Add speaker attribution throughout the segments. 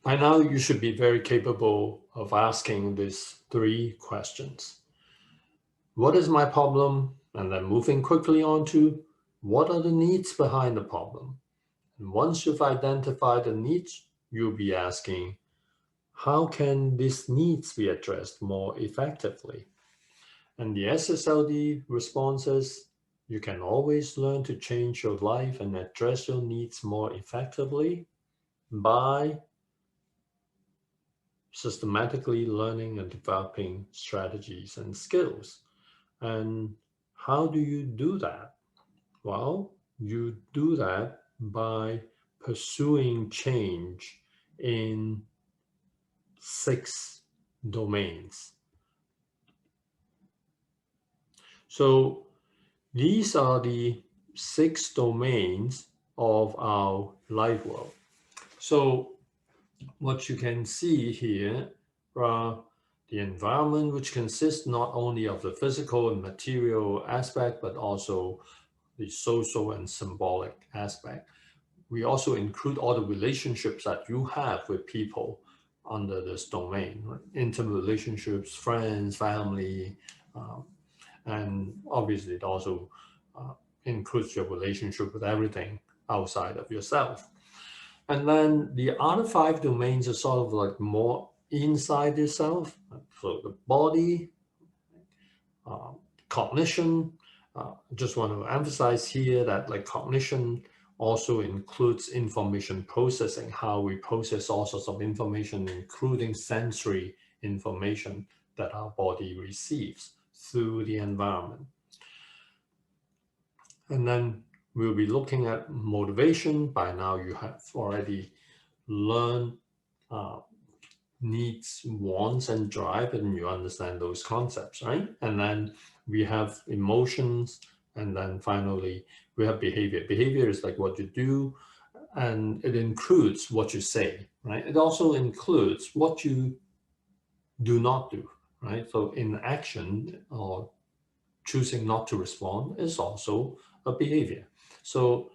Speaker 1: By now, you should be very capable of asking these three questions. What is my problem? And then moving quickly on to what are the needs behind the problem? And once you've identified the needs, you'll be asking, how can these needs be addressed more effectively? And the SSLD responses, you can always learn to change your life and address your needs more effectively by systematically learning and developing strategies and skills. And how do you do that? Well, you do that by pursuing change in 6 domains. So these are the 6 domains of our life world. So what you can see here are the environment, which consists not only of the physical and material aspect, but also the social and symbolic aspect. We also include all the relationships that you have with people under this domain, right? Intimate relationships, friends, family, and obviously it also includes your relationship with everything outside of yourself. And then the other 5 domains are sort of like more inside yourself. So the body, cognition. Just want to emphasize here that like cognition also includes information processing, how we process all sorts of information, including sensory information that our body receives through the environment. And then we'll be looking at motivation. By now you have already learned needs, wants, and drive, and you understand those concepts, right? And then we have emotions, and then finally we have behavior. Behavior is like what you do, and it includes what you say, right? It also includes what you do not do, right? So inaction or choosing not to respond is also a behavior. So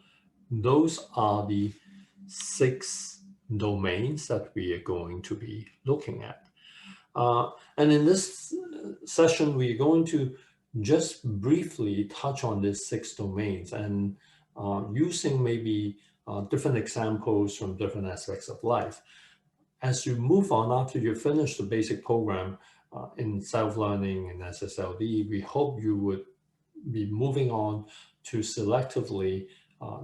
Speaker 1: those are the 6 domains that we are going to be looking at. And in this session, we're going to just briefly touch on these 6 domains and using maybe different examples from different aspects of life. As you move on after you finish the basic program in self-learning and SSLD, we hope you would be moving on to selectively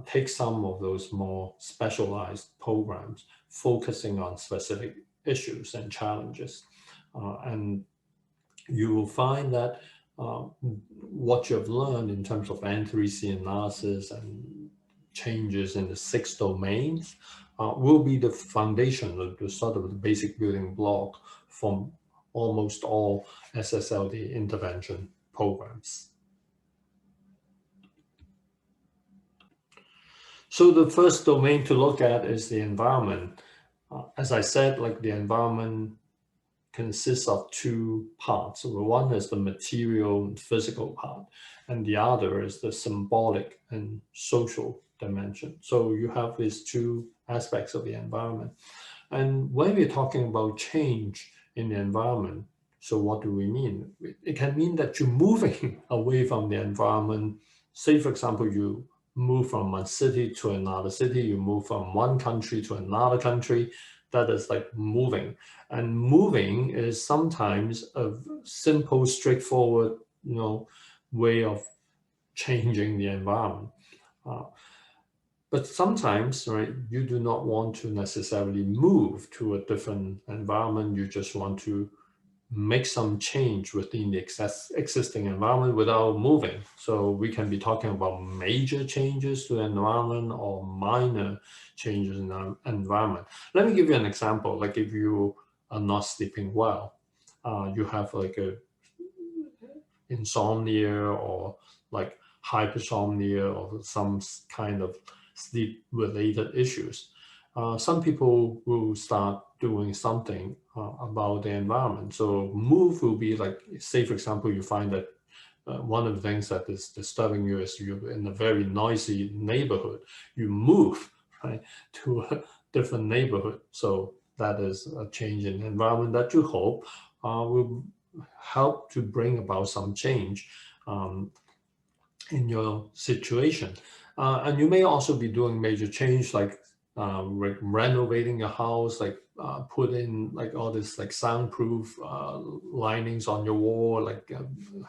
Speaker 1: take some of those more specialized programs focusing on specific issues and challenges. And you will find that what you've learned in terms of N3C analysis and changes in the 6 domains will be the foundation, the sort of the basic building block from almost all SSLD intervention programs. So the first domain to look at is the environment. As I said, like the environment consists of 2 parts. So one is the material and physical part, and the other is the symbolic and social dimension. So you have these 2 aspects of the environment. And when we're talking about change in the environment, so what do we mean? It can mean that you're moving away from the environment. Say, for example, you move from one city to another city, you move from one country to another country. That is like moving. And moving is sometimes a simple, straightforward, way of changing the environment. But sometimes, right, you do not want to necessarily move to a different environment. You just want to make some change within the existing environment without moving. So we can be talking about major changes to the environment or minor changes in the environment. Let me give you an example. Like if you are not sleeping well, you have like a insomnia or like hypersomnia or some kind of sleep related issues. Some people will start doing something about the environment. So move will be like, say, for example, you find that one of the things that is disturbing you is you're in a very noisy neighborhood. You move, right, to a different neighborhood. So that is a change in environment that you hope will help to bring about some change in your situation. And you may also be doing major change like renovating your house, like put in like all this like soundproof linings on your wall, like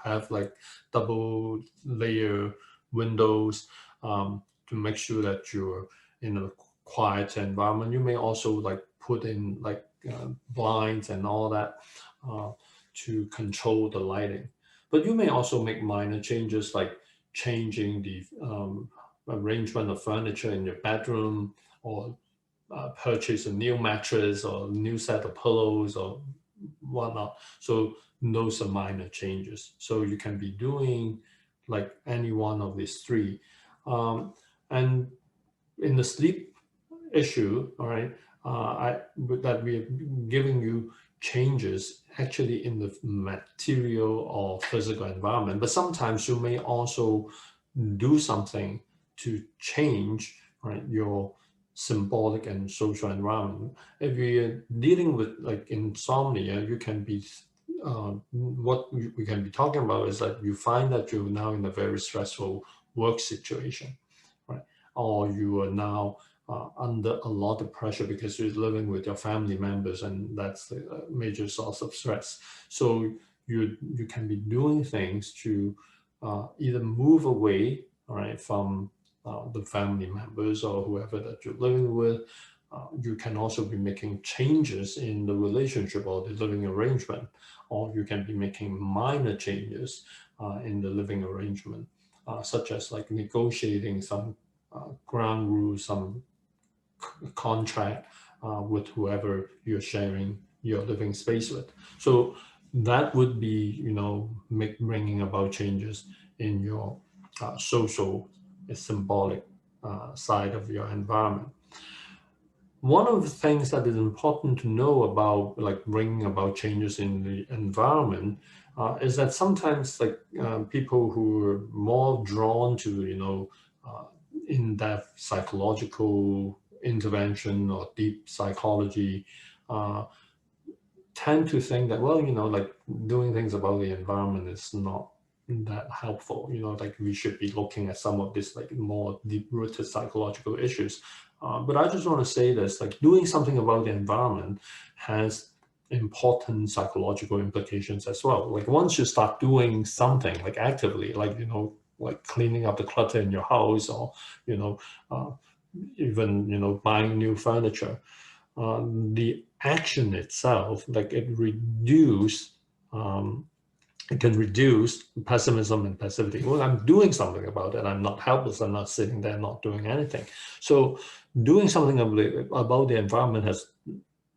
Speaker 1: have like double layer windows to make sure that you're in a quiet environment. You may also like put in like blinds and all that to control the lighting. But you may also make minor changes like changing the arrangement of furniture in your bedroom, or purchase a new mattress or new set of pillows or whatnot. So those are minor changes. So you can be doing like any one of these three. And in the sleep issue, all right, that we're giving you changes actually in the material or physical environment, but sometimes you may also do something to change, right, your symbolic and social environment. If you're dealing with like insomnia, you can be what we can be talking about is that you find that you're now in a very stressful work situation, right? Or you are now under a lot of pressure because you're living with your family members, and that's a major source of stress. So you can be doing things to either move away, all right, from the family members or whoever that you're living with. You can also be making changes in the relationship or the living arrangement, or you can be making minor changes in the living arrangement, such as like negotiating some ground rules, some contract with whoever you're sharing your living space with. So that would be, you know, bringing about changes in your social, symbolic side of your environment. One of the things that is important to know about like bringing about changes in the environment is that sometimes like people who are more drawn to, you know, in-depth psychological intervention or deep psychology tend to think that, well, you know, like doing things about the environment is not that helpful. You know, like we should be looking at some of this like more deep-rooted psychological issues. But I just want to say this, like doing something about the environment has important psychological implications as well. Like once you start doing something like actively, like, you know, like cleaning up the clutter in your house, or, you know, even, you know, buying new furniture, the action itself, like it can reduce pessimism and passivity. Well, I'm doing something about it. I'm not helpless. I'm not sitting there not doing anything. So doing something about the environment has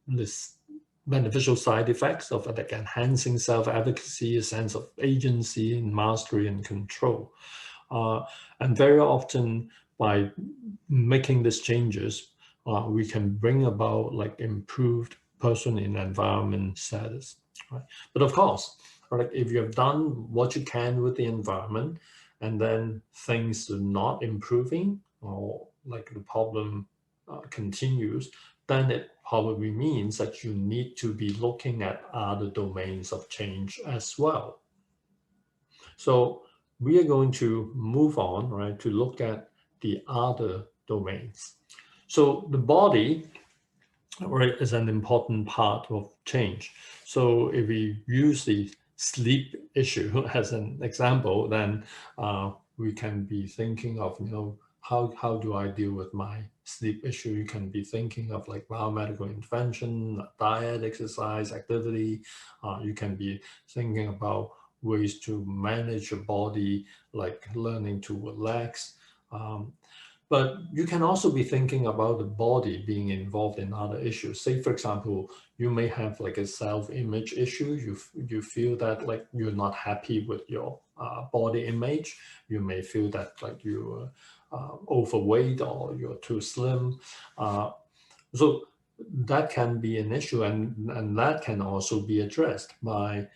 Speaker 1: this beneficial side effects of like enhancing self-advocacy, a sense of agency and mastery and control. And very often by making these changes, we can bring about like improved person in environment status, right? But of course, right, if you have done what you can with the environment and then things are not improving, or like the problem continues, then it probably means that you need to be looking at other domains of change as well. So we are going to move on, right, to look at the other domains. So the body, right, is an important part of change. So if we use the sleep issue as an example, then we can be thinking of, you know, how do I deal with my sleep issue? You can be thinking of like biomedical intervention, diet, exercise, activity. You can be thinking about ways to manage your body, like learning to relax. But you can also be thinking about the body being involved in other issues. Say, for example, you may have like a self-image issue. You feel that like you're not happy with your body image. You may feel that like you're overweight or you're too slim. So that can be an issue, and that can also be addressed by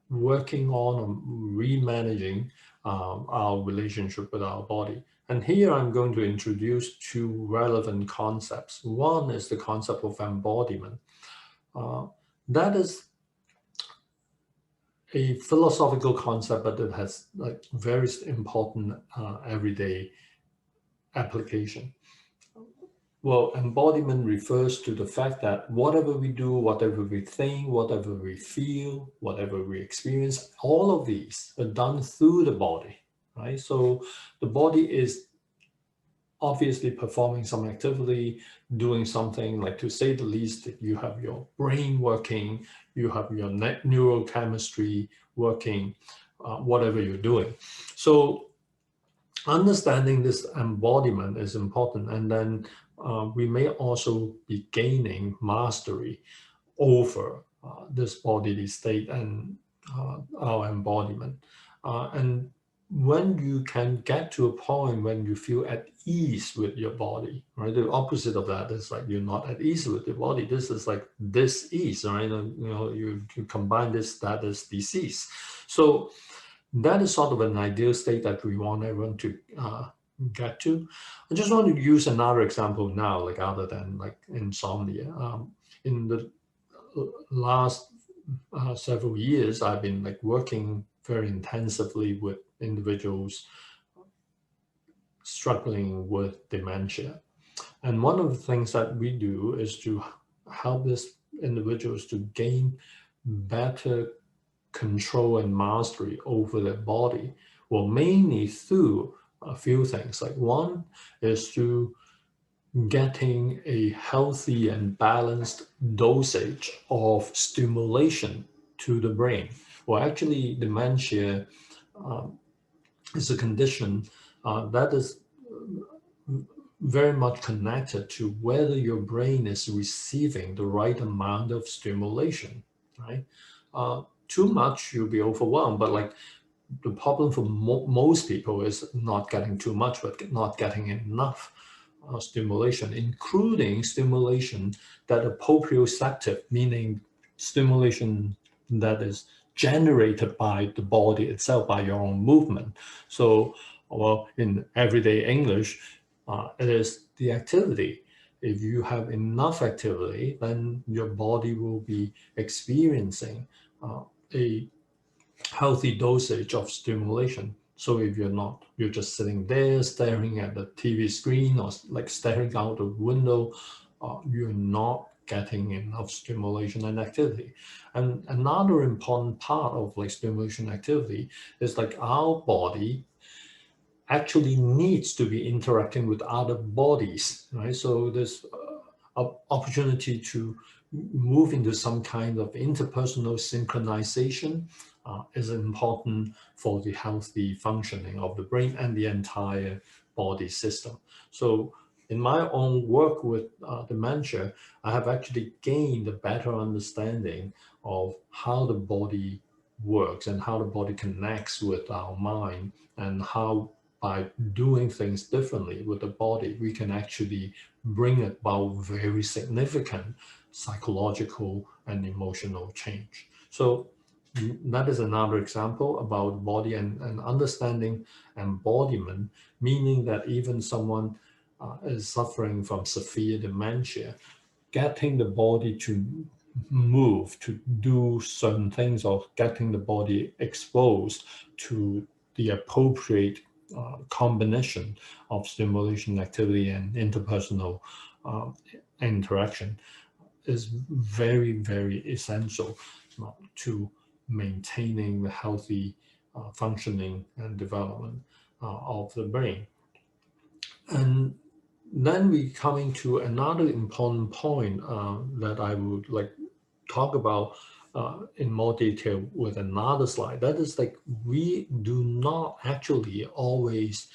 Speaker 1: working on remanaging our relationship with our body. And here I'm going to introduce two relevant concepts. One is the concept of embodiment. That is a philosophical concept, but it has like very important everyday application. Well, embodiment refers to the fact that whatever we do, whatever we think, whatever we feel, whatever we experience, all of these are done through the body, right? So the body is obviously performing some activity, doing something, like, to say the least, you have your brain working, you have your neurochemistry working, whatever you're doing. So understanding this embodiment is important. And then we may also be gaining mastery over this bodily state and our embodiment. And when you can get to a point when you feel at ease with your body, right? The opposite of that is like you're not at ease with your body. This is like dis-ease, right? You combine this, that is disease. So that is sort of an ideal state that we want everyone to get to. I just want to use another example now, like other than like insomnia. In the last several years, I've been like working very intensively with individuals struggling with dementia. And one of the things that we do is to help these individuals to gain better control and mastery over their body. Well, mainly through a few things. Like, one is through getting a healthy and balanced dosage of stimulation to the brain. Well, actually, dementia is a condition that is very much connected to whether your brain is receiving the right amount of stimulation, right? Too much, you'll be overwhelmed, but like the problem for most people is not getting too much, but not getting enough stimulation, including stimulation that are proprioceptive, meaning stimulation that is generated by the body itself, by your own movement. So, well, in everyday English, it is the activity. If you have enough activity, then your body will be experiencing a healthy dosage of stimulation. So if you're not, you're just sitting there staring at the TV screen or like staring out the window, you're not getting enough stimulation and activity. And another important part of like stimulation activity is like our body actually needs to be interacting with other bodies, right? So there's opportunity to move into some kind of interpersonal synchronization is important for the healthy functioning of the brain and the entire body system. So in my own work with dementia, I have actually gained a better understanding of how the body works and how the body connects with our mind, and how by doing things differently with the body, we can actually bring about very significant psychological and emotional change. So that is another example about body and understanding embodiment, meaning that even someone is suffering from severe dementia, getting the body to move, to do certain things, or getting the body exposed to the appropriate combination of stimulation, activity, and interpersonal interaction is very, very essential to maintaining the healthy functioning and development of the brain. And then we coming to another important point that I would like talk about in more detail with another slide. That is like, we do not actually always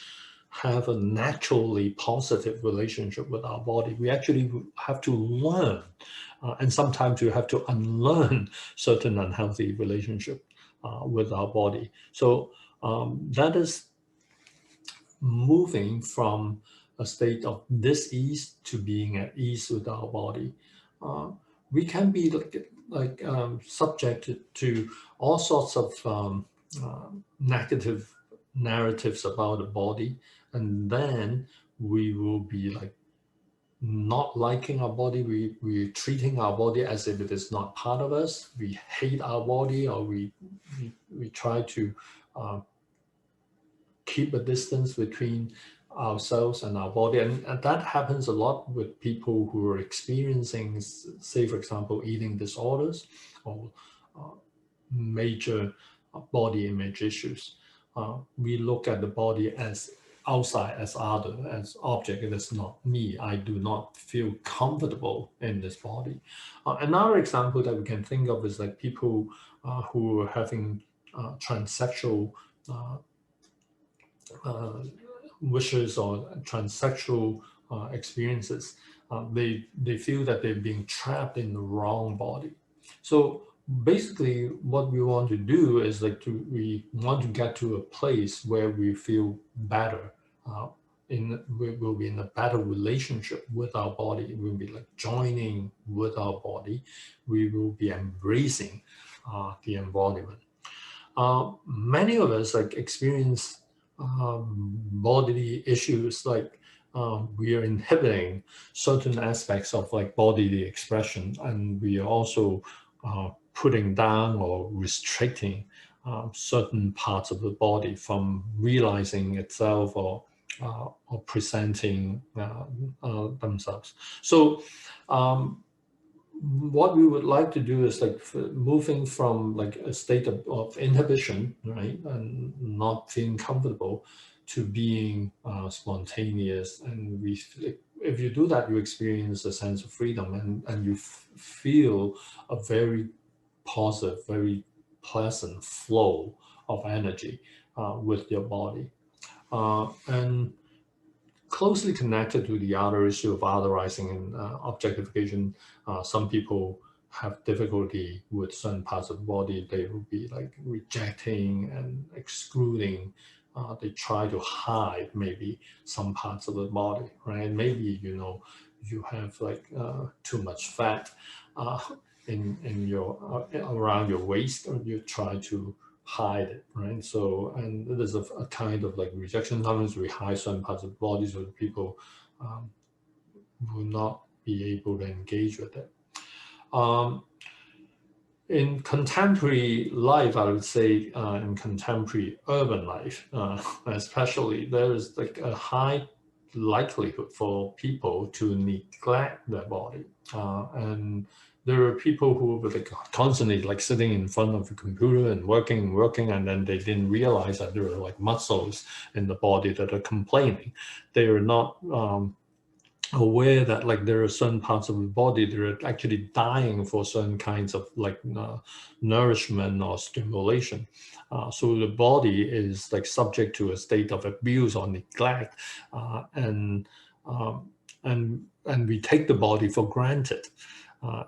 Speaker 1: have a naturally positive relationship with our body. We actually have to learn, and sometimes we have to unlearn certain unhealthy relationship with our body. So that is moving from a state of dis-ease to being at ease with our body. We can be subjected to all sorts of negative narratives about the body. and then we will be like not liking our body. We're treating our body as if it is not part of us. We hate our body, or we try to keep a distance between ourselves and our body. And that happens a lot with people who are experiencing, say, for example, eating disorders or major body image issues. We look at the body as outside, as other, as object. It is not me. I do not feel comfortable in this body. Another example that we can think of is like people who are having transsexual wishes or transsexual experiences. They feel that they're being trapped in the wrong body. So basically, what we want to do is like we want to get to a place where we feel better. We will be in a better relationship with our body. We'll be like joining with our body. We will be embracing the embodiment. Many of us like experience bodily issues, like we are inhibiting certain aspects of like bodily expression, and we are also putting down or restricting certain parts of the body from realizing itself or presenting themselves. So what we would like to do is like moving from like a state of inhibition, right, and not feeling comfortable, to being spontaneous. And if you do that, you experience a sense of freedom, and you feel a very positive, very pleasant flow of energy with your body. And closely connected to the other issue of otherizing and objectification, some people have difficulty with certain parts of the body. They will be like rejecting and excluding. They try to hide maybe some parts of the body, right? Maybe, you have like too much fat in your around your waist, or you try to hide it, right? So, and there's a kind of like rejection. Sometimes we hide certain parts of the body so that people will not be able to engage with it. In contemporary life, I would say in contemporary urban life, especially, there is like a high likelihood for people to neglect their body. And there are people who were like constantly like sitting in front of the computer and working, and then they didn't realize that there are like muscles in the body that are complaining. They are not aware that like there are certain parts of the body that are actually dying for certain kinds of like nourishment or stimulation. So the body is like subject to a state of abuse or neglect, and we take the body for granted.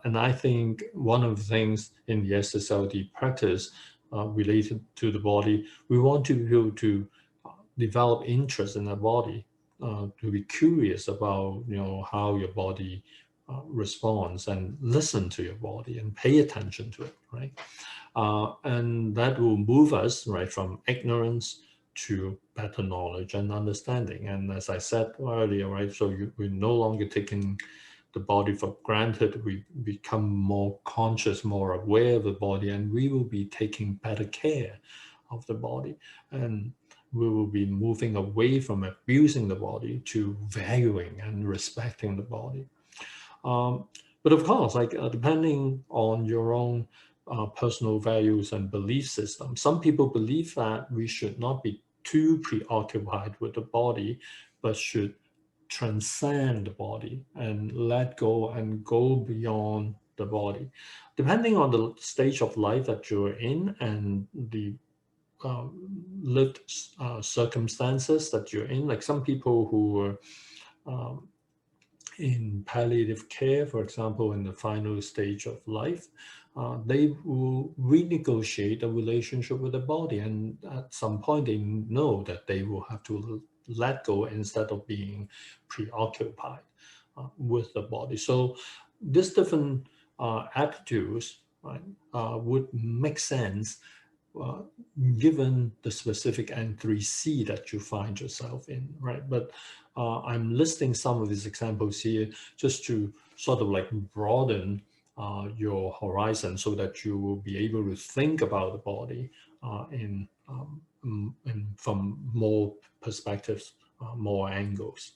Speaker 1: And I think one of the things in the SSLD practice related to the body, we want to be able to develop interest in the body, to be curious about how your body responds, and listen to your body and pay attention to it, right? And that will move us right from ignorance to better knowledge and understanding. And as I said earlier, right, so we're no longer taking the body for granted. We become more conscious, more aware of the body, and we will be taking better care of the body. And we will be moving away from abusing the body to valuing and respecting the body. But of course, like depending on your own personal values and belief system, some people believe that we should not be too preoccupied with the body, but should transcend the body and let go and go beyond the body. Depending on the stage of life that you're in and the lived circumstances that you're in, like some people who are in palliative care, for example, in the final stage of life, they will renegotiate a relationship with the body, and at some point they know that they will have to let go instead of being preoccupied with the body. So these different attitudes, right, would make sense given the specific N3C that you find yourself in, right? But I'm listing some of these examples here just to sort of like broaden your horizon so that you will be able to think about the body in from more perspectives, more angles.